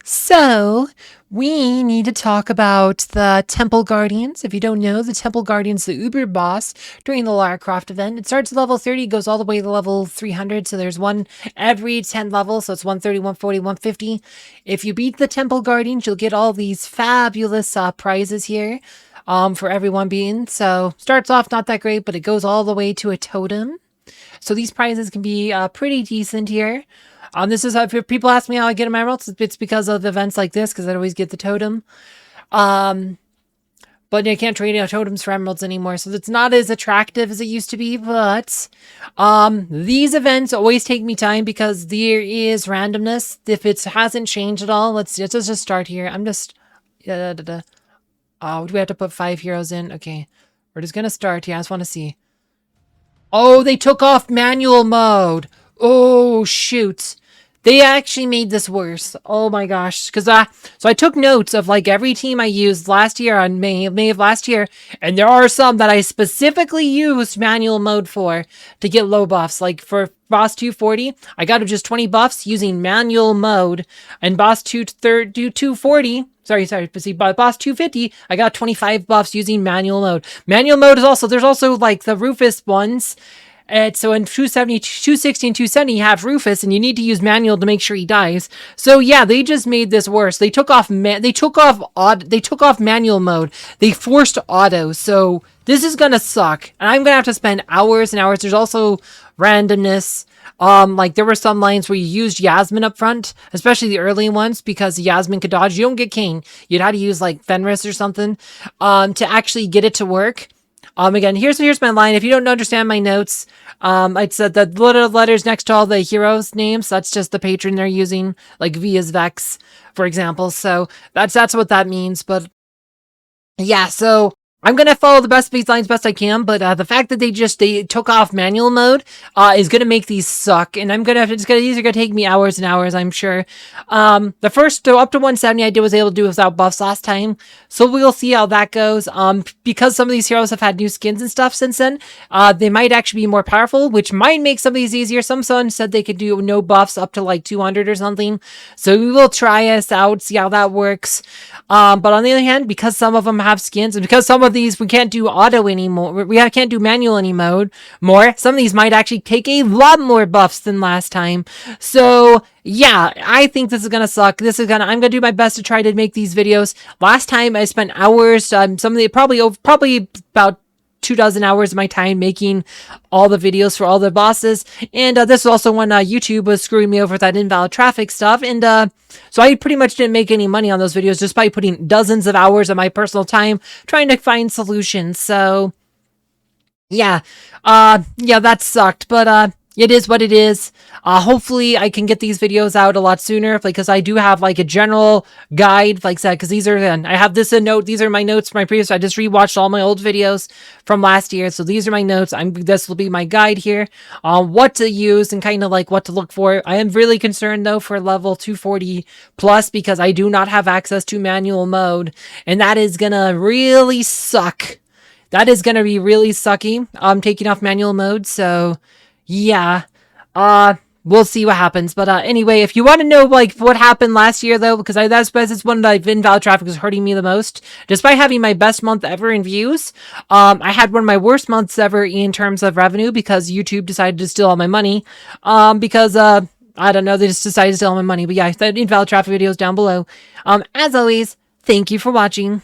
So, we need to talk about the Temple Guardians. If you don't know, the Temple Guardians, the Uber boss during the Lara Croft event. It starts at level 30, goes all the way to level 300. So there's one every 10 levels. So it's 130, 140, 150. If you beat the Temple Guardians, you'll get all these fabulous prizes here for everyone being. So starts off not that great, but it goes all the way to a totem. So these prizes can be pretty decent here. This is how, if people ask me how I get my emeralds, it's because of events like this, because I always get the totem. But I can't trade totems for emeralds anymore, so it's not as attractive as it used to be. But these events always take me time because there is randomness. If it hasn't changed at all, let's just start here. I'm just oh, do we have to put 5 heroes in? Okay, we're just gonna start here. I just want to see. Oh, they took off manual mode. Oh, shoot. They actually made this worse. Oh my gosh. Because so I took notes of like every team I used last year on May of last year. And there are some that I specifically used manual mode for to get low buffs. Like for boss 240, I got just 20 buffs using manual mode. And boss 240, but see, by boss 250, I got 25 buffs using manual mode. Manual mode is also, there's also like the Rufus ones. And so in 270, 260, and 270, you have Rufus, and you need to use manual to make sure he dies. So yeah, they just made this worse. They took off manual mode. They forced auto. So this is gonna suck, and I'm gonna have to spend hours and hours. There's also randomness. Like there were some lines where you used Yasmin up front, especially the early ones, because Yasmin could dodge. You don't get Kane. You'd have to use like Fenris or something, to actually get it to work. Again, here's my line. If you don't understand my notes, I said the little letters next to all the heroes' names. That's just the patron they're using, like V is Vex, for example. So that's what that means. But yeah, so I'm gonna follow the best these lines best I can, but the fact that they took off manual mode is gonna make these suck, and these are gonna take me hours and hours, I'm sure. The first up to 170 I was able to do without buffs last time, so we'll see how that goes. Because some of these heroes have had new skins and stuff since then, they might actually be more powerful, which might make some of these easier. Someone said they could do no buffs up to like 200 or something, so we will try us out, see how that works. But on the other hand, because some of them have skins, and because some of these we can't do auto anymore, we can't do manual anymore. Some of these might actually take a lot more buffs than last time. So yeah, I think this is gonna suck. I'm gonna do my best to try to make these videos. Last time I spent hours, probably about 24 hours of my time making all the videos for all the bosses, and this was also when YouTube was screwing me over with that invalid traffic stuff, and so I pretty much didn't make any money on those videos just by putting dozens of hours of my personal time trying to find solutions. So yeah, that sucked, but it is what it is. Hopefully I can get these videos out a lot sooner, because I do have like a general guide, like I said, because I have this a note. These are my notes from my previous. I just rewatched all my old videos from last year, so these are my notes. This will be my guide here on what to use and kind of like what to look for. I am really concerned though for level 240 plus, because I do not have access to manual mode, and that is gonna really suck. That is gonna be really sucky. Taking off manual mode, so yeah, we'll see what happens. But anyway, if you want to know like what happened last year though, because it's one that invalid traffic is hurting me the most. Despite having my best month ever in views, I had one of my worst months ever in terms of revenue, because YouTube decided to steal all my money. Because I don't know, they just decided to steal all my money. But yeah, that invalid traffic video is down below. As always, thank you for watching.